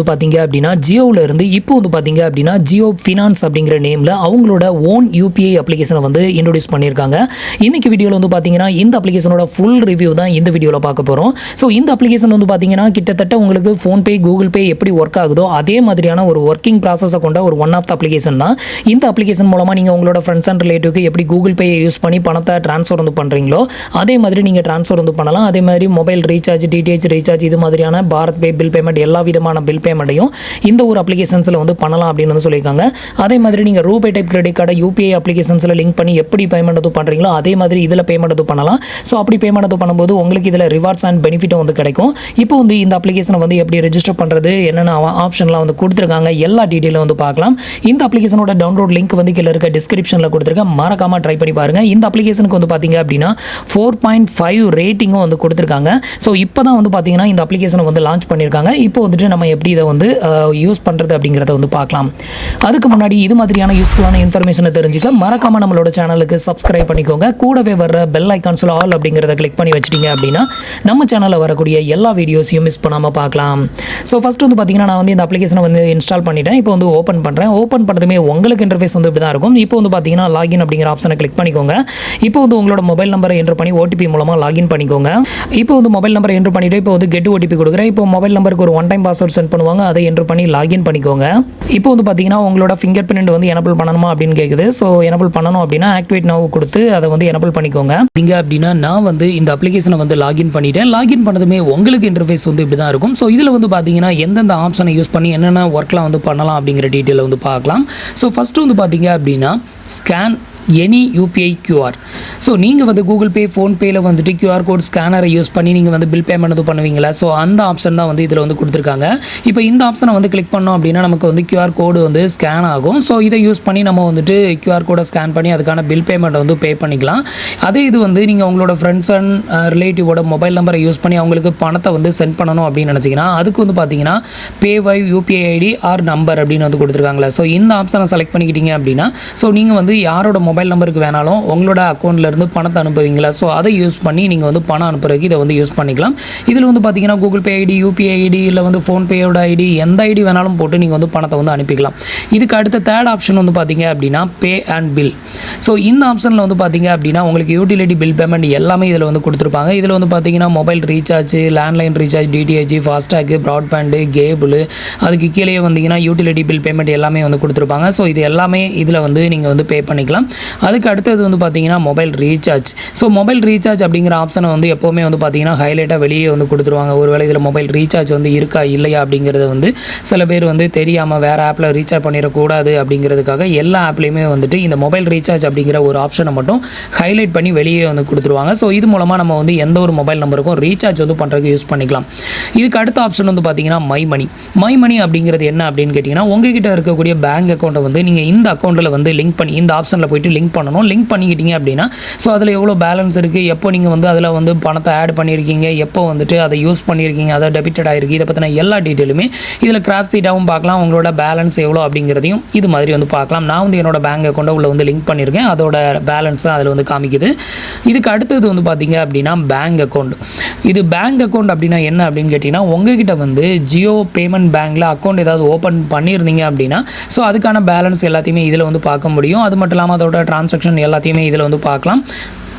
பார்த்தீங்க அப்படின்னா ஜியோவில் இருந்து இப்போ வந்து பார்த்தீங்க அப்படின்னா ஜியோ ஃபினான்ஸ் அப்படிங்கிற நேமில் அவங்களோட ஓன் யூபிஐ அப்ளிகேஷனை வந்து இன்ட்ரோடியூஸ் பண்ணியிருக்காங்க. இன்னைக்கு வீடியோவில் வந்து பார்த்தீங்கன்னா இந்த அப்ளிகேஷனோட ஃபுல் ரிவ்யூ தான் இந்த வீடியோவில் பார்க்க போகிறோம். ஸோ இந்த அப்ளிகேஷன் வந்து பார்த்தீங்கன்னா கிட்டத்தட்ட உங்களுக்கு ஃபோன்பே கூகுள் பே எப்படி ஒர்க் ஆகுதோ அதே மாதிரியான ஒரு ஒர்க்கிங் ப்ராசஸை கொண்ட ஒரு ஒன் ஆஃப் த அப்ளிகேஷன் தான். இந்த அப்ளிகேஷன் மூலமாக நீங்கள் உங்களோட ஃப்ரெண்ட்ஸ் அண்ட் ரிலேட்டிவ்க்கு எப்படி கூகுள் பேயை யூஸ் பண்ணி பணத்தை ட்ரான்ஸ்ஃபர் வந்து பண்ணுறீங்களோ அதே மாதிரி நீங்கள் ட்ரான்ஸ்ஃபர் வந்து பண்ணலாம். அதே மாதிரி மொபைல் ரீசார்ஜ், டிடிஹெச் ரீசார்ஜ், இது மாதிரியான பாரத் பே பில் பேமெண்ட் எல்லா விதமான பில் பேமெண்ட்டையும் இந்த ஒரு அப்ளிகேஷன்ஸில் வந்து பண்ணலாம் அப்படின்னு வந்து சொல்லியிருக்காங்க. அதே மாதிரி நீங்கள் ரூபே டைப் கிரெடிட் கார்டை யூபிஐ அப்ளிகேஷன்ஸில் லிங்க் பண்ணி எப்படி பேமெண்ட் வந்து பண்ணுறீங்களோ அதே மாதிரி இதில் பேமெண்ட் வந்து பண்ணலாம். ஸோ அப்படி பேமெண்ட் வந்து பண்ணும்போது உங்களுக்கு இதில் ரிவார்ட்ஸ் அண்ட் பெனிஃபிட்டும் வந்து கிடைக்கும். இப்போ வந்து இந்த அப்ளிகேஷனை வந்து எப்படி ரெஜிஸ்டர் பண்ணுறது, என்னென்ன ஆப்ஷன்லாம் வந்து கொடுத்துருக்காங்க, எல்லா டீட்டெயிலும் வந்து பார்க்கலாம். இந்த அப்ளிகேஷனோட டவுன்லோட் லிங்க் வந்து கீழே இருக்க டிஸ்கிரிப்ஷனில் கொடுத்துருக்கேன். மறக்காமல் ட்ரை பண்ணி பாருங்கள். இந்த அப்ளிகேஷனுக்கு வந்து பார்த்தீங்க அப்படின்னா 4.5 ரேட்டிங்கும் வந்து கொடுத்துருக்காங்க. ஸோ இப்போ தான் வந்து பார்த்தீங்கன்னா இந்த அப்ளிகேஷனை வந்து லான்ச் பண்ணியிருக்காங்க. இப்போ வந்துட்டு நம்ம எப்படி இதை வந்து யூஸ் பண்ணுறது அப்படிங்கிறத வந்து பார்க்கலாம். அதுக்கு முன்னாடி இது மாதிரியான யூஸ்ஃபுல்லான இன்ஃபர்மேஷனை தெரிஞ்சுக்க மறக்காமல் நம்மளோட சேனலுக்கு சப்ஸ்கிரைப் பண்ணிக்கோங்க. கூடவே வர பெல் ஐக்கான்ஸில் ஆல் அப்படிங்கிறத கிளிக் பண்ணி வச்சிட்டிங்க அப்படின்னா நம்ம சேனலில் வரக்கூடிய எல்லா வீடியோஸையும் மிஸ் பண்ணாமல் பார்க்கலாம். ஸோ ஃபஸ்ட்டு வந்து பார்த்தீங்கன்னா நான் வந்து இந்த அப்ளிகேஷனை வந்து இன்ஸ்டால் பண்ணிட்டேன். இப்போ வந்து ஓப்பன் பண்ணுறேன். ஓப்பன் பண்ணதுமே உங்களுக்கு இன்டர்ஃபேஸ் வந்து இப்படி தான் இருக்கும். இப்போ வந்து பார்த்தீங்கன்னா லாகின் அப்படிங்கிற ஆப்ஷனை கிளிக் பண்ணிக்கோங்க. இப்போ வந்து உங்களோட மொபைல் நம்பரை என்டர் பண்ணி ஓடிபி மூலமாக லாகின் பண்ணிக்கோங்க. இப்போ வந்து மொபைல் நம்பரை என்டர் பண்ணிவிட்டு இப்போ வந்து கெட் ஓடிபி கொடுக்குறேன். இப்போ மொபைல் நம்பருக்கு ஒரு ஒன் டைம் பாஸ்வேர்ட் சென்ட் பண்ணுவாங்க. அதை என்டர் பண்ணி லாகின் பண்ணிக்கோங்க. இப்போ வந்து பார்த்தீங்கன்னா உங்களோட ஃபிங்கர் பிரிண்ட் வந்து எனபிள் பண்ணணுமா அப்படின்னு கேட்குது. ஸோ எனபிள் பண்ணணும் அப்படின்னா ஆக்டிவேட் நவ் கொடுத்து அதை வந்து எனபிள் பண்ணிக்கோங்க. இங்கே அப்படின்னா நான் வந்து இந்த அப்ளிகேஷனை வந்து லாகின் பண்ணிட்டேன். லாகின் பண்ணதுமே உங்களுக்கு இன்டர்ஃபேஸ் வந்து இப்படி தான் இருக்கும். ஸோ இதில் வந்து பார்த்தீங்கன்னா எந்தெந்த ஆப்ஷனை யூஸ் பண்ணி என்னென்ன ஒர்க்லாம் வந்து பண்ணலாம் அப்படிங்கிற டீட்டெயிலை வந்து பார்க்கலாம். ஸோ ஃபஸ்ட்டு வந்து பார்த்தீங்க அப்படின்னா scan any UPI QR. So நீங்கள் வந்து கூகுள் பே, ஃபோன்பேயில் வந்துட்டு கியூஆர் கோட் ஸ்கேனரை யூஸ் பண்ணி நீங்கள் வந்து பில் பேமெண்ட் வந்து பண்ணுவீங்களா? ஸோ அந்த ஆப்ஷன் தான் வந்து இதில் வந்து கொடுத்துருக்காங்க. இப்போ இந்த ஆப்ஷனை வந்து கிளிக் பண்ணோம் அப்படின்னா நமக்கு வந்து கியூஆர் கோடு வந்து ஸ்கேன் ஆகும். ஸோ இதை யூஸ் பண்ணி நம்ம வந்துட்டு கியூஆர் கோடை ஸ்கேன் பண்ணி அதுக்கான பில் பேமெண்ட்டை வந்து பே பண்ணிக்கலாம். அதே இது வந்து நீங்கள் உங்களோட ஃப்ரெண்ட்ஸ் அண்ட் ரிலேட்டிவோட மொபைல் நம்பரை யூஸ் பண்ணி அவங்களுக்கு பணத்தை வந்து சென்ட் பண்ணணும் அப்படின்னு நினச்சிங்கன்னா அதுக்கு வந்து பார்த்தீங்கன்னா பேவைவ் யூபிஐ ஐடி ஆர் நம்பர் அப்படின்னு வந்து கொடுத்துருக்காங்களா. ஸோ இந்த ஆப்ஷனை செலக்ட் பண்ணிக்கிட்டீங்க அப்படின்னா ஸோ நீங்கள் வந்து யாரோட மொபைல் நம்பருக்கு வேணாலும் உங்களோட அக்கௌண்ட்லேருந்து பணத்தை அனுப்புவீங்களா? ஸோ அதை யூஸ் பண்ணி நீங்கள் வந்து பணம் அனுப்புறதுக்கு இதை வந்து யூஸ் பண்ணிக்கலாம். இதில் வந்து பார்த்தீங்கன்னா Google Pay ID, UPI ID, இல்லை வந்து ஃபோன்பேயோட ஐடி, எந்த ஐடி வேணாலும் போட்டு நீங்கள் வந்து பணத்தை வந்து அனுப்பிக்கலாம். இதுக்கு அடுத்த தேர்ட் ஆப்ஷன் வந்து பார்த்தீங்க அப்படின்னா பே அண்ட் பில். ஸோ இந்த ஆப்ஷனில் வந்து பார்த்தீங்க அப்படின்னா உங்களுக்கு யூட்டிலிட்டி பில் பேமெண்ட் எல்லாமே இதில் வந்து கொடுத்துருப்பாங்க. இதில் வந்து பார்த்தீங்கன்னா mobile recharge, landline recharge, DTH, FASTag, broadband, cable, அதுக்கு கீழே வந்தீங்கன்னா யூட்டிலிட்டி பில் பேமெண்ட் எல்லாமே வந்து கொடுத்துருப்பாங்க. ஸோ இது எல்லாமே இதில் வந்து நீங்கள் வந்து பே பண்ணிக்கலாம். அதுக்கு அடுத்தது வந்து பார்த்தீங்கன்னா mobile recharge. So mobile recharge அப்படிங்கிற ஆப்ஷனை வந்து எப்போவுமே வந்து பார்த்தீங்கன்னா ஹைலைட்டாக வெளியே வந்து கொடுத்துருவாங்க. ஒருவேளை இதில் மொபைல் ரீசார்ஜ் வந்து இருக்கா இல்லையா அப்படிங்கிறத வந்து சில பேர் வந்து தெரியாமல் வேறு ஆப்பில் ரீசார்ஜ் பண்ணிடக்கூடாது அப்படிங்கிறதுக்காக எல்லா ஆப்லேயுமே வந்துட்டு இந்த மொபைல் ரீசார்ஜ் அப்படிங்கிற ஒரு ஆப்ஷனை மட்டும் ஹைலைட் பண்ணி வெளியே வந்து கொடுத்துருவாங்க. ஸோ இது மூலமாக நம்ம வந்து எந்த ஒரு மொபைல் நம்பருக்கும் ரீசார்ஜ் வந்து பண்ணுறதுக்கு யூஸ் பண்ணிக்கலாம். இதுக்கு அடுத்த ஆப்ஷன் வந்து பார்த்தீங்கன்னா மை மணி. மை மணி அப்படிங்கிறது என்ன அப்படின்னு கேட்டிங்கன்னா உங்ககிட்ட இருக்கக்கூடிய பேங்க் அக்கௌண்ட்டை வந்து நீங்கள் இந்த அக்கௌண்ட்டில் வந்து லிங்க் பண்ணி இந்த ஆப்ஷனில் போய்ட்டு லிங்க் பண்ணணும். லிங்க் பண்ணிக்கிட்டீங்க அப்படின்னா ஸோ அதில் எவ்வளோ பேலன்ஸ் இருக்குது, எப்போ நீங்கள் வந்து அதில் வந்து பணத்தை ஆட் பண்ணியிருக்கீங்க, எப்போ வந்துட்டு அதை யூஸ் பண்ணியிருக்கீங்க, அதை டெபிட்டட் ஆகிருக்கு, இதை பற்றின எல்லா டீட்டெயிலுமே இதில் கிராஃப்ட் சீட்டாகவும் பார்க்கலாம். உங்களோட பேலன்ஸ் எவ்வளோ அப்படிங்கிறதையும் இது மாதிரி வந்து பார்க்கலாம். நான் வந்து என்னோட பேங்க் அக்கௌண்ட்டை உள்ள வந்து லிங்க் பண்ணியிருக்கேன். அதோட பேலன்ஸ் தான் அதில் வந்து காமிக்குது. இதுக்கு அடுத்தது வந்து பார்த்தீங்க அப்படின்னா பேங்க் அக்கௌண்ட். இது பேங்க் அக்கௌண்ட் அப்படின்னா என்ன அப்படின்னு கேட்டிங்கன்னா உங்ககிட்ட வந்து ஜியோ பேமெண்ட் பேங்க்கில் அக்கௌண்ட் ஏதாவது ஓப்பன் பண்ணியிருந்தீங்க அப்படின்னா ஸோ அதுக்கான பேலன்ஸ் எல்லாத்தையுமே இதில் வந்து பார்க்க முடியும். அது மட்டும் இல்லாமல் அதோட ட்ரான்சாக்ஷன் எல்லாத்தையுமே இதில் வந்து பார்க்கலாம்.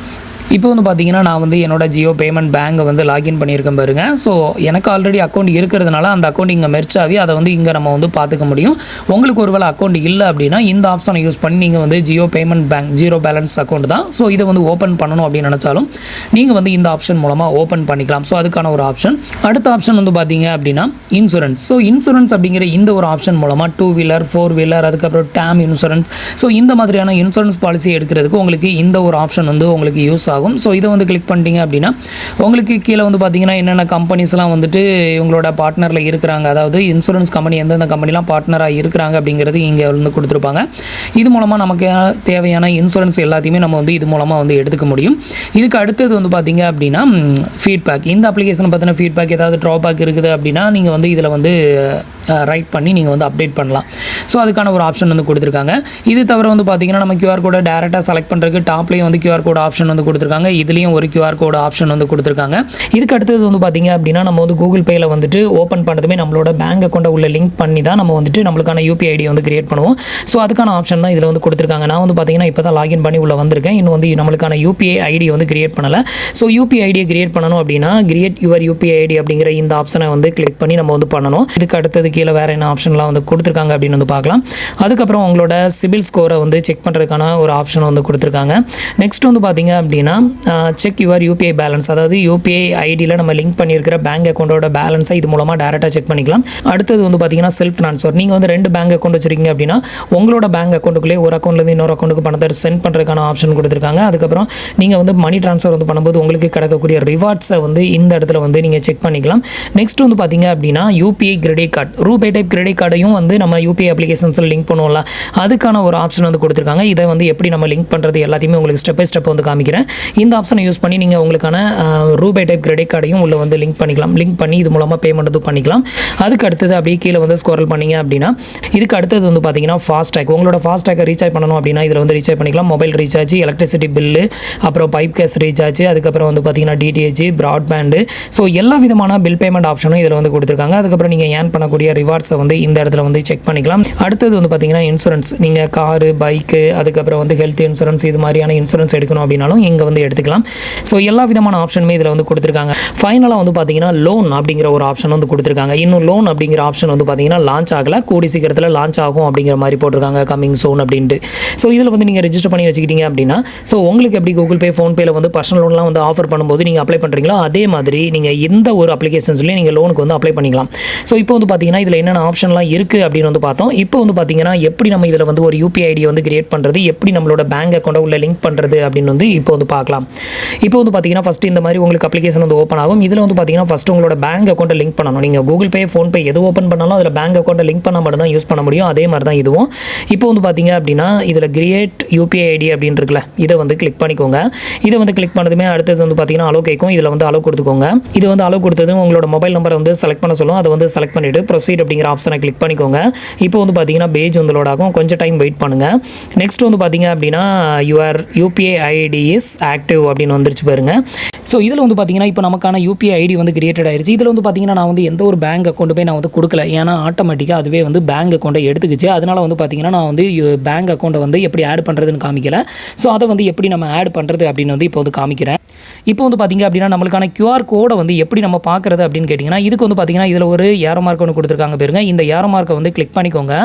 இப்போ வந்து பார்த்தீங்கன்னா நான் வந்து என்னோட ஜியோ பேமெண்ட் பேங்கை வந்து லாகின் பண்ணியிருக்கேன் பாருங்க. ஸோ எனக்கு ஆல்ரெடி அக்கௌண்ட் இருக்கிறதுனால அந்த அக்கௌண்ட் இங்கே மெர்ச் ஆகி அதை வந்து இங்கே நம்ம வந்து பார்த்துக்க முடியும். உங்களுக்கு ஒருவேளை அக்கௌண்ட் இல்லை அப்படின்னா இந்த ஆப்ஷனை யூஸ் பண்ணி நீங்கள் வந்து Jio payment bank zero balance account தான். ஸோ இதை வந்து ஓப்பன் பண்ணணும் அப்படின்னு நினச்சாலும் நீங்கள் வந்து இந்த ஆப்ஷன் மூலமாக ஓப்பன் பண்ணிக்கலாம். ஸோ அதுக்கான ஒரு ஆப்ஷன். அடுத்த ஆப்ஷன் வந்து பார்த்தீங்க அப்படின்னா இன்சூரன்ஸ். ஸோ இன்சூரன்ஸ் அப்படிங்கிற இந்த ஒரு ஆப்ஷன் மூலமாக 2 வீலர் 4 வீலர் அதுக்கப்புறம் டேம் இன்சூரன்ஸ், ஸோ இந்த மாதிரியான இன்சூரன்ஸ் பாலிசி எடுக்கிறதுக்கு உங்களுக்கு இந்த ஒரு ஆப்ஷன் வந்து உங்களுக்கு யூஸ் ஆகும். ஸோ இதை வந்து கிளிக் பண்ணிட்டீங்க அப்படின்னா உங்களுக்கு கீழே வந்து பார்த்தீங்கன்னா என்னென்ன கம்பெனிஸ்லாம் வந்துட்டு இவங்களோட பார்ட்னரில் இருக்கிறாங்க, அதாவது இன்சூரன்ஸ் கம்பெனி எந்தெந்த கம்பெனிலாம் பார்ட்னராக இருக்கிறாங்க அப்படிங்கிறது இங்கே வந்து கொடுத்துருப்பாங்க. இது மூலமாக நமக்கு தேவையான இன்சூரன்ஸ் எல்லாத்தையுமே நம்ம வந்து இது மூலமாக வந்து எடுத்துக்க முடியும். இதுக்கு அடுத்தது வந்து பார்த்தீங்க அப்படின்னா ஃபீட்பேக். இந்த அப்ளிகேஷனை பற்றின ஃபீட்பேக் ஏதாவது ட்ராபேக் இருக்குது அப்படின்னா நீங்கள் வந்து இதில் வந்து ரைட் பண்ணி நீங்கள் வந்து அப்டேட் பண்ணலாம். ஸோ அதுக்கான ஒரு ஆப்ஷன் வந்து கொடுத்துருக்காங்க. இது தவிர வந்து பார்த்தீங்கன்னா நம்ம கியூஆர் கோடை டேரெக்டாக செலக்ட் பண்ணுறதுக்கு டாப்லேயும் வந்து கியூஆர் கோட் ஆப்ஷன் வந்து கொடுத்துருக்காங்க. கொடுத்துருக்காங்க. இதுலேயும் ஒரு QR கோட் ஆப்ஷன் வந்து கொடுத்துருக்காங்க. இதுக்கு அடுத்தது வந்து பார்த்தீங்க அப்படின்னா நம்ம வந்து கூகுள் பேயில் வந்துட்டு ஓப்பன் பண்ணதுமே நம்மளோட பேங்க் அக்கௌண்ட்டை உள்ள லிங்க் பண்ணி தான் நம்ம வந்துட்டு நம்மளுக்கான UPI ஐடி வந்து கிரியேட் பண்ணுவோம். ஸோ அதுக்கான ஆப்ஷன் தான் இதில் வந்து கொடுத்துருக்காங்க. நான் வந்து பார்த்தீங்கன்னா இப்போ தான் லாகின் பண்ணி உள்ள வந்திருக்கேன். இன்னும் வந்து நம்மளுக்கான UPI ஐடி வந்து கிரியேட் பண்ணலை. ஸோ UPI ஐடியை கிரியேட் பண்ணணும் அப்படின்னா கிரியேட் யுவர் UPI ஐடி அப்படிங்கிற இந்த ஆப்ஷனை வந்து கிளிக் பண்ணி நம்ம வந்து பண்ணணும். இதுக்கு அடுத்தது கீழே வேறு என்ன ஆப்ஷன்லாம் வந்து கொடுத்துருக்காங்க அப்படின்னு வந்து பார்க்கலாம். அதுக்கப்புறம் உங்களோட சிபில் ஸ்கோரை வந்து செக் பண்ணுறதுக்கான ஒரு ஆப்ஷன் வந்து கொடுத்துருக்காங்க. நெக்ஸ்ட் வந்து பார்த்தீங்க அப்படின்னா செக் யுவர் UPI பேலன்ஸ், அதாவது UPI ஐடியில் நம்ம லிங்க் பண்ணியிருக்கிற பேங்க் அக்கௌண்ட்டோட பேலன்ஸை இது மூலமாக டேரெக்டாக செக் பண்ணிக்கலாம். அடுத்தது வந்து பார்த்தீங்கன்னா செல்ஃப் ட்ரான்ஸ்ஃபர். நீங்கள் வந்து 2 பேங்க் அக்கௌண்ட் வச்சிருக்கீங்க அப்படின்னா உங்களோட பேங்க் அக்கௌண்ட்டுக்குள்ளே ஒரு அக்கௌண்ட்லேருந்து இன்னொரு அக்கௌண்ட்டுக்கு பணத்தை சென்ட் பண்ணுறதுக்கான ஆப்ஷன் கொடுத்துருக்காங்க. அதுக்கப்புறம் நீங்கள் வந்து மணி ட்ரான்ஸ்ஃபர் வந்து பண்ணும்போது உங்களுக்கு கிடைக்கக்கூடிய ரிவார்ட்ஸை வந்து இந்த இடத்துல வந்து நீங்கள் செக் பண்ணிக்கலாம். நெக்ஸ்ட் வந்து பார்த்தீங்க அப்படின்னா UPI credit card, RuPay type credit கார்டையும் வந்து நம்ம UPI அப்ளிகேஷன்ஸில் லிங்க் பண்ணுவோம்ல, அதுக்கான ஒரு ஆப்ஷன் வந்து கொடுத்துருக்காங்க. இதை வந்து எப்படி நம்ம லிங்க் பண்ணுறது எல்லாத்தையுமே உங்களுக்கு ஸ்டெப் பை ஸ்டெப் வந்து காமிக்கிறேன். இந்த ஆப்ஷனை யூஸ் பண்ணி நீங்கள் உங்களுக்கான ரூபே டைப் கிரெடிட் கார்டையும் உள்ள வந்து லிங்க் பண்ணிக்கலாம். லிங்க் பண்ணி இது மூலமாக பேமெண்ட் வந்து பண்ணிக்கலாம். அதுக்கு அடுத்தது அப்படியே கீழே வந்து ஸ்க்ரோல் பண்ணீங்க அப்படின்னா இதுக்கு அடுத்தது வந்து பார்த்தீங்கன்னா ஃபாஸ்டேக். உங்களோட ஃபாஸ்டேக்கை ரீசார்ஜ் பண்ணணும் அப்படின்னா இதில் வந்து ரீசார்ஜ் பண்ணிக்கலாம். மொபைல் ரீசார்ஜ், எலக்ட்ரிசிட்டி பில்லு, அப்புறம் பைப் கேஸ் ரீசார்ஜ், அதுக்கப்புறம் வந்து பார்த்தீங்கன்னா DTH, ப்ராட்பேண்டு, ஸோ எல்லா விதமான பில் பேமெண்ட் ஆப்ஷனும் இதில் வந்து கொடுத்துருக்காங்க. அதுக்கப்புறம் நீங்கள் ஏர்ன் பண்ணக்கூடிய ரிவார்ட்ஸை வந்து இந்த இடத்துல வந்து செக் பண்ணிக்கலாம். அடுத்தது வந்து பார்த்தீங்கன்னா இன்சூரன்ஸ், நீங்கள் காரு, பைக்கு, அதுக்கப்புறம் வந்து ஹெல்த் இன்சூரன்ஸ், இது மாதிரியான இன்சூரன்ஸ் எடுக்கணும் அப்படின்னாலும் இங்கே வந்து எடுத்துக்கலாம். ஸோ எல்லா விதமான ஆப்ஷனுமே இதில் வந்து கொடுத்துருக்காங்க. ஃபைனலாக வந்து பார்த்தீங்கன்னா லோன் அப்படிங்கிற ஒரு ஆப்ஷன் வந்து கொடுத்துருக்காங்க. இன்னும் லோன் அப்படிங்கிற ஆப்ஷன் வந்து பார்த்தீங்கன்னா லான்ச் ஆகலை, கூடி சீக்கிரத்தில் லான்ச் ஆகும் அப்படிங்கிற மாதிரி போட்டிருக்காங்க, கமிங் சூன் அப்படின்ட்டு. ஸோ இதில் வந்து நீங்கள் ரெஜிஸ்டர் பண்ணி வச்சுக்கிட்டீங்க அப்படின்னா ஸோ உங்களுக்கு எப்படி கூகுள் பே, ஃபோன்பேயில் வந்து பர்சனல் லோன்லாம் வந்து ஆஃபர் பண்ணும்போது நீங்கள் அப்ளை பண்ணுறீங்களோ அதே மாதிரி நீங்கள் எந்த ஒரு அப்ளிகேஷன்ஸ்லையும் நீங்கள் லோனுக்கு வந்து அப்ளை பண்ணிக்கலாம். ஸோ இப்போ வந்து பார்த்தீங்கன்னா இதில் என்னென்ன ஆப்ஷன்லாம் இருக்குது அப்படின்னு வந்து பார்த்தோம். இப்போ வந்து பார்த்தீங்கன்னா எப்படி நம்ம இதில் வந்து ஒரு UPI ஐடியை வந்து கிரியேட் பண்ணுறது, எப்படி நம்மளோட பேங்க் அக்கௌண்ட்டை உள்ள லிங்க் பண்ணுறது அப்படின்னு வந்து இப்போ வந்து பார்க்கலாம். இப்போ வந்து பார்த்தீங்கன்னா ஃபஸ்ட்டு இந்த மாதிரி உங்களுக்கு அப்ளிகேஷன் வந்து ஓப்பன் ஆகும். இதில் வந்து பார்த்தீங்கன்னா ஃபஸ்ட்டு உங்களோட பேங்க் அக்கௌண்ட்டை லிங்க் பண்ணணும். நீங்கள் கூகுள் பே, ஃபோன்பே எது ஓப்பன் பண்ணாலும் அதில் பேங்க் அக்கௌண்ட்டை லிங்க் பண்ணால் மட்டும் தான் யூஸ் பண்ண முடியும். அதே மாதிரி தான் இதுவும். இப்போ வந்து பார்த்தீங்க அப்படின்னா இதில் கிரியேட் UPI ஐடி அப்படின்னு இருக்குல்ல, இதை வந்து கிளிக் பண்ணிக்கோங்க. இதை வந்து கிளிக் பண்ணதுமே அடுத்தது வந்து பார்த்தீங்கன்னா அலோ கேட்கும். இதில் வந்து அலோ கொடுத்துக்கோங்க. இது வந்து அலோ கொடுத்ததும் உங்களோட மொபைல் நம்பரை வந்து செலக்ட் பண்ண சொல்லும். அதை வந்து செலக்ட் பண்ணிவிட்டு ப்ரொசீட் அப்படிங்கிற ஆப்ஷனை கிளிக் பண்ணிக்கோங்க. இப்போ வந்து பார்த்தீங்கன்னா பேஜ் வந்து லோட் ஆகும், கொஞ்சம் டைம் வெயிட் பண்ணுங்கள். நெக்ஸ்ட் வந்து பார்த்தீங்க அப்படின்னா your UPI ID is active அப்படின்னு வந்துருச்சு பாருங்க. ஸோ இதில் வந்து பார்த்தீங்கன்னா இப்போ நமக்கான UPI ஐடி வந்து கிரியேட்டட் ஆயிடுச்சு. இதில் வந்து பார்த்தீங்கன்னா நான் வந்து எந்த ஒரு பேங்க் அக்கௌண்ட் போய் நான் வந்து கொடுக்கல, ஏன்னா ஆட்டோமேட்டிக்காக அதுவே வந்து பேங்க் அக்கௌண்ட்டை எடுத்துக்கிச்சு. அதனால வந்து பார்த்தீங்கன்னா நான் வந்து பேங்க் அக்கௌண்ட்டை வந்து எப்படி ஆட் பண்ணுறதுன்னு காமிக்கல. ஸோ அதை வந்து எப்படி நம்ம ஆட் பண்ணுறது அப்படின்னு வந்து இப்போ வந்து காமிக்கிறேன். இப்போ வந்து பார்த்தீங்க அப்படின்னா நம்மளுக்கான QR கோடை வந்து எப்படி நம்ம பார்க்குறது அப்படின்னு கேட்டிங்கன்னா இதுக்கு வந்து பார்த்தீங்கன்னா இதில் ஒரு ஏரோ மார்க் ஒன்று கொடுத்துருக்காங்க பாருங்க. இந்த ஏரோ மார்க்கை வந்து கிளிக் பண்ணிக்கோங்க.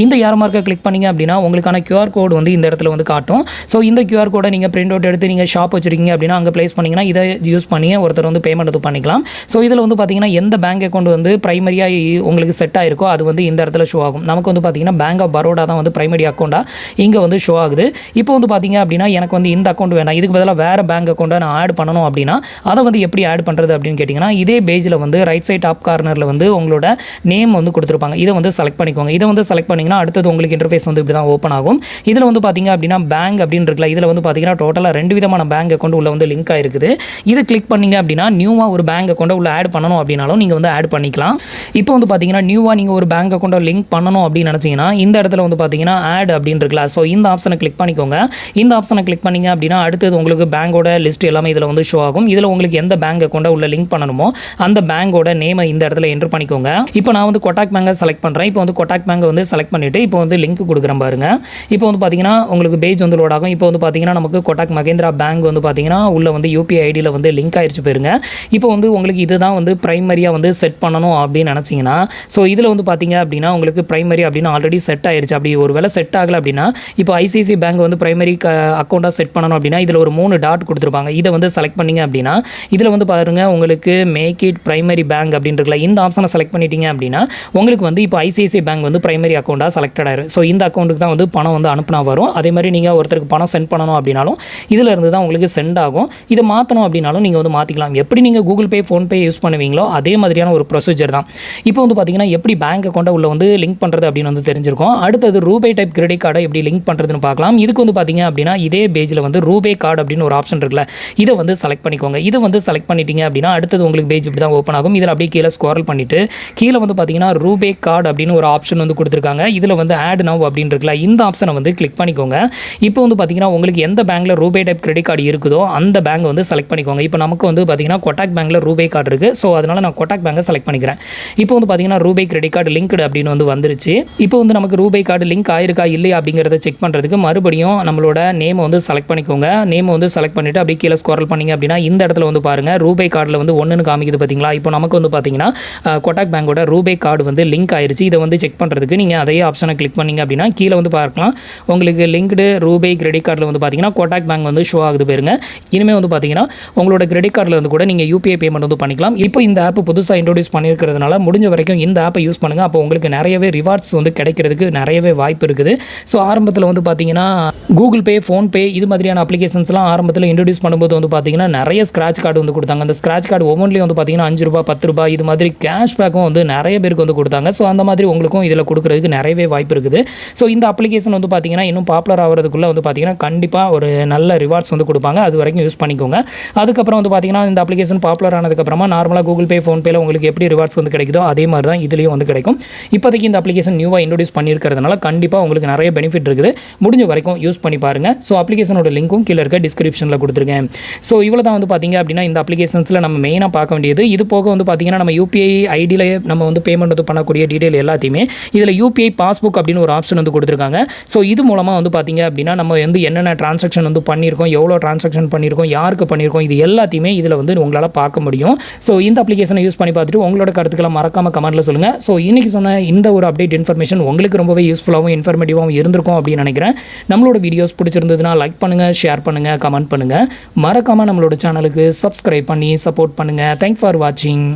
இந்த ஏரோ மார்க்கை கிளிக் பண்ணிங்க அப்படின்னா உங்களுக்கான QR கோடு வந்து இந்த இடத்துல வந்து காட்டும். ஸோ இந்த QR கோடை நீங்கள் பிரிண்ட் அவுட் எடுத்து நீங்கள் ஷாப் வச்சுருக்கீங்க அப்படின்னா அங்கே ப்ளேஸ் பண்ணிங்கன்னா இதை யூஸ் பண்ணி ஒருத்தர் வந்து பேமெண்ட் வந்து பண்ணிக்கலாம். ஸோ இதில் வந்து பார்த்தீங்கன்னா எந்த பேங்க் அக்கௌண்ட் வந்து ப்ரைமரியாக உங்களுக்கு செட் ஆகிருக்கோ அது வந்து இந்த இடத்துல ஷோ ஆகும். நமக்கு வந்து பார்த்தீங்கன்னா பேங்க் ஆஃப் பரோடா தான் வந்து ப்ரைமரி அக்கௌண்ட்டாக இங்கே வந்து ஷோ ஆகுது. இப்போ வந்து பார்த்தீங்க அப்படின்னா எனக்கு வந்து இந்த அக்கௌண்ட் வேணாம், இதுக்கு பதிலாக வேறு பேங்க் அக்கௌண்ட்டை நான் ஆட் பண்ணணும் அப்படின்னா அதை வந்து எப்படி ஆட் பண்ணுறது அப்படின்னு கேட்டிங்கன்னா இதே பேஜில் வந்து ரைட் சைட் டாப் கார்னரில் வந்து உங்களோட நேம் வந்து கொடுத்துருப்பாங்க. இதை வந்து செலக்ட் பண்ணிக்கோங்க. இதை வந்து செலக்ட் பண்ணிங்கன்னா அடுத்தது உங்களுக்கு இன்டர்ஃபேஸ் வந்து இப்படி தான் ஓப்பன் ஆகும். இதில் வந்து பார்த்தீங்க அப்படின்னா பேங்க் அப்படின்னு இருக்குல்ல, இதில் வந்து பார்த்தீங்கன்னா டோட்டலாக 2 விதமான பேங்க் அக்கௌண்ட் உள்ள வந்து லிங்க் ஆகிருக்குது. இதை கிளிக் பண்ணிங்க அப்படின்னா நியூவாக ஒரு பேங்க் அக்கௌண்ட்டை உள்ள ஆட் பண்ணணும் அப்படின்னாலும் நீங்கள் வந்து ஆட் பண்ணிக்கலாம். இப்போ வந்து பார்த்தீங்கன்னா நியூவாக நீங்கள் ஒரு பேங்க் அக்கௌண்ட்டை லிங்க் பண்ணணும் அப்படின்னு நினச்சிங்கன்னா இந்த இடத்துல வந்து பார்த்தீங்கன்னா ஆட் அப்படின்னு இருக்குல்ல, ஸோ இந்த ஆப்ஷனை கிளிக் பண்ணிக்கோங்க. இந்த ஆப்ஷனை கிளிக் பண்ணிங்க அப்படின்னா அடுத்தது உங்களுக்கு பேங்கோட லிஸ்ட் எல்லாமே இதில் வந்து ஷோ ஆகும். இதில் உங்களுக்கு எந்த பேங்க் அக்கௌண்ட்டை உள்ள லிங்க் பண்ணணுமோ அந்த பேங்கோட நேமை இந்த இடத்துல என்டர் பண்ணிக்கோங்க. இப்போ நான் வந்து கொட்டாக் பேங்கை செலக்ட் பண்ணுறேன். இப்போ வந்து கொட்டாக் பேங்கை வந்து செலக்ட் பண்ணிவிட்டு இப்போ வந்து லிங்க் கொடுக்குறேன் பாருங்க. இப்போ வந்து பார்த்தீங்கன்னா உங்களுக்கு பேஜ் வந்து லோட் ஆகும். இப்போ வந்து பார்த்தீங்கன்னா நமக்கு கொட்டாக் மகேந்திரா பேங்க் வந்து பார்த்தீங்கன்னா உள்ள வந்து UPI ஐடியில் வந்து லிங்க் ஆயிடுச்சு போயிருங்க. இப்போ வந்து உங்களுக்கு இதுதான் வந்து பிரைமரியாக வந்து செட் பண்ணணும் அப்படின்னு நினச்சிங்கன்னா ஸோ இதில் வந்து பார்த்தீங்க அப்படின்னா உங்களுக்கு பிரைமரி அப்படின்னு ஆல்ரெடி செட் ஆயிடுச்சு. அப்படி ஒரு வேலை செட் ஆகலை அப்படின்னா இப்போ ICICI பேங்க் வந்து பிரைமரி அக்கௌண்ட்டாக செட் பண்ணணும் அப்படின்னா இதில் ஒரு 3 டாட் கொடுத்துருப்பாங்க. இதை வந்து செலக்ட் பண்ணிங்க அப்படின்னா இதில் வந்து பாருங்க உங்களுக்கு மேக் இட் பிரைமரி பேங்க் அப்படின்னு இருக்குல்ல, இந்த ஆப்ஷனை செலக்ட் பண்ணிட்டீங்க அப்படின்னா உங்களுக்கு வந்து இப்போ ICICI பேங்க் வந்து பிரைமரி அக்கௌண்ட்டாக செலக்டட் ஆயிரும். ஸோ இந்த அக்கௌண்ட்டுக்கு தான் வந்து பணம் வந்து அனுப்புனா வரும். அதே மாதிரி நீங்கள் ஒருத்தருக்கு பணம் சென்ட் பண்ணணும் அப்படின்னாலும் இதில் இருந்து தான் உங்களுக்கு சென்ட் ஆகும். இதை மாற்றணும் அப்படின்னாலும் நீங்கள் வந்து மாற்றிக்கலாம். எப்படி நீங்கள் கூகுள் பே, ஃபோன்பே யூஸ் பண்ணுவீங்களோ அதே மாதிரியான ஒரு ப்ரொசீஜர் தான். இப்போ வந்து பார்த்தீங்கன்னா எப்படி பேங்க் அக்கௌண்ட்டை உள்ள வந்து லிங்க் பண்ணுறது அப்படின்னு வந்து தெரிஞ்சிருக்கும். அடுத்தது ரூபே டைப் கிரெடிட் கார்டை எப்படி லிங்க் பண்ணுறதுன்னு பார்க்கலாம். இதுக்கு வந்து பார்த்தீங்க அப்படின்னா இதே பேஜில் வந்து ரூபே கார்டு அப்படின்னு ஒரு ஆப்ஷன் இருக்குல்ல, இதை வந்து செலக்ட் பண்ணிக்கோங்க. இதை வந்து செலக்ட் பண்ணிட்டீங்க அப்படின்னா அடுத்தது உங்களுக்கு பேஜ் இப்படி தான் ஓப்பன் ஆகும். இதில் அப்படியே கீழே ஸ்க்ரோல் பண்ணிட்டு கீழே வந்து பார்த்தீங்கன்னா ரூபே கார்டு அப்படின்னு ஒரு ஆப்ஷன் வந்து கொடுத்துருக்காங்க. இதில் வந்து ஆட் நவ் அப்படின்னு இருக்குல்ல, இந்த ஆப்ஷனை வந்து கிளிக் பண்ணிக்கோங்க. இப்போ வந்து பார்த்தீங்கன்னா உங்களுக்கு எந்த பேங்க்கில் ரூபே டைப் கிரெடிட் கார்டு இருக்குதோ அந்த பேங்க் வந்து செலக்ட் பண்ணிக்கோங்க. இப்போ நமக்கு வந்து பார்த்தீங்கன்னா கொட்டாக் பேங்க்கில் ரூபே கார்டு இருக்குது. ஸோ அதனால் நான் கொட்டாக் பேங்கை செலக்ட் பண்ணிக்கிறேன். இப்போ வந்து பார்த்தீங்கன்னா ரூபே கிரெடிட் கார்டு லிங்க்டு அப்படின்னு வந்து வந்துருச்சு. இப்போ வந்து நமக்கு ரூபே கார்டு லிங்க் ஆயிருக்கா இல்லையா அப்படிங்கிறத செக் பண்ணுறதுக்கு மறுபடியும் நம்மளோட நேமை வந்து செலக்ட் பண்ணிக்கோங்க. நேமை வந்து செலக்ட் பண்ணிவிட்டு அப்படியே கீழே ஸ்க்ரோல் பண்ணிங்க அப்படின்னா இந்த இடத்துல வந்து பாருங்கள் ரூபே கார்டில் வந்து 1ன்னு காமிக்குது பார்த்தீங்களா. இப்போ நமக்கு வந்து பார்த்தீங்கன்னா கொட்டாக் பேங்கோட ரூபே கார்டு வந்து லிங்க் ஆயிருச்சு. இதை வந்து செக் பண்ணுறதுக்கு நீங்கள் அதே ஆப்ஷனை கிளிக் பண்ணிங்க அப்படின்னா கீழே வந்து பார்க்கலாம் உங்களுக்கு லிங்க்டு ரூபே கிரெடிட் கார்டில் வந்து பார்த்தீங்கன்னா கொட்டாக் பேங்க் வந்து ஷோ ஆகுது பாருங்க. இனிமேல் வந்து பார்த்தீங்கன்னா உங்களோட கிரெடிட் கார்டில் இருந்து கூட நீங்கள் யூபிஐ பேமெண்ட் வந்து பண்ணிக்கலாம். இப்போ இந்த ஆப் புதுசாக இன்ட்ரோடியூஸ் பண்ணியிருக்கிறதுனால முடிஞ்ச வரைக்கும் இந்த ஆப்பை யூஸ் பண்ணுங்கள். அப்போ உங்களுக்கு நிறையவே ரிவார்ட்ஸ் வந்து கிடைக்கிறதுக்கு நிறையவே வாய்ப்பு இருக்குது. ஸோ ஆரம்பத்தில் வந்து பார்த்தீங்கன்னா கூகுள் பே, ஃபோன்பே இது மாதிரியான அப்ளிகேஷன்ஸ்லாம் ஆரம்பத்தில் இன்ட்ரோடியூஸ் பண்ணும்போது வந்து பார்த்தீங்கன்னா நிறைய ஸ்க்ராட்ச் கார்டு வந்து கொடுத்தாங்க. அந்த ஸ்க்ராட்ச் கார்டு ஒவ்வொன்றிலையும் வந்து பார்த்தீங்கன்னா 5 ரூபா 10 ரூபா இது மாதிரி கேஷ்பேக்கும் வந்து நிறைய பேருக்கு வந்து கொடுத்தாங்க. ஸோ அந்த மாதிரி உங்களுக்கும் இதில் கொடுக்குறதுக்கு நிறையவே வாய்ப்பு இருக்குது. ஸோ இந்த அப்ளிகேஷன் வந்து பார்த்தீங்கன்னா இன்னும் பாப்புலர் ஆகிறதுக்குள்ளே வந்து பார்த்தீங்கன்னா கண்டிப்பாக ஒரு நல்ல ரிவார்ட்ஸ் வந்து கொடுப்பாங்க. அது வரைக்கும் யூஸ் பண்ணிக்கோங்க. அதுக்கப்புறம் வந்து பார்த்தீங்கன்னா இந்த அப்ளிகேஷன் பாப்புலர் ஆனதுக்கப்புறமா நார்மலாக கூகுள் பே, ஃபோன்பேல உங்களுக்கு எப்படி ரிவார்ட்ஸ் வந்து கிடைக்குதோ அதே மாதிரி தான் இதுலேயும் வந்து கிடைக்கும். இப்போதைக்கு இந்த அப்ளிகேஷன் நியூவாக இன்ட்ரோடியூஸ் பண்ணியிருக்கிறதுனால கண்டிப்பாக உங்களுக்கு நிறைய பெனிஃபிட் இருக்குது. முடிஞ்ச வரைக்கும் யூஸ் பண்ணி பாருங்கள். ஸோ அப்ளிகேஷனோட லிங்க்கும் கீழே இருக்க டிஸ்கிரிப்ஷனில் கொடுத்துருக்கேன். ஸோ இவ்வளோ தான் வந்து பார்த்தீங்க அப்படின்னா இந்த அப்ளிகேஷன்ஸில் நம்ம மெயினாக பார்க்க வேண்டியது. இது போக வந்து பார்த்தீங்கன்னா நம்ம யூபிஐ ஐடியில் நம்ம வந்து பேமெண்ட் வந்து பண்ணக்கூடிய டீட்டெயில் எல்லாத்தையுமே இதில் யூபிஐ பாஸ்புக் அப்படின்னு ஒரு ஆப்ஷன் வந்து கொடுத்துருக்காங்க. ஸோ இது மூலமாக வந்து பார்த்தீங்க அப்படின்னா நம்ம வந்து என்னென்ன டிரான்சாக்ஷன் வந்து பண்ணியிருக்கோம், எவ்வளோ டிரான்சாக்ஷன் பண்ணியிருக்கோம், யாருக்கு பண்ணியிருக்கோம், இது எல்லாத்தையுமே இதில் வந்து உங்களால் பார்க்க முடியும். ஸோ இந்த அப்ளிகேஷனை யூஸ் பண்ணி பார்த்துட்டு உங்களோட கருத்துக்களை மறக்காம கமெண்ட்டில் சொல்லுங்கள். ஸோ இன்றைக்கி சொன்ன இந்த ஒரு அப்டேட் இன்ஃபர்மேஷன் உங்களுக்கு ரொம்பவே யூஸ்ஃபுல்லாகவும் இன்ஃபர்மேட்டிவாகவும் இருந்திருக்கும் அப்படின்னு நினைக்கிறேன். நம்மளோட வீடியோஸ் பிடிச்சிருந்ததுன்னா லைக் பண்ணுங்கள், ஷேர் பண்ணுங்கள், கமெண்ட் பண்ணுங்கள். மறக்காமல் நம்மளோட சேனலுக்கு சப்ஸ்கிரைப் பண்ணி சப்போர்ட் பண்ணுங்கள். தேங்க்ஸ் ஃபார் வாட்சிங்.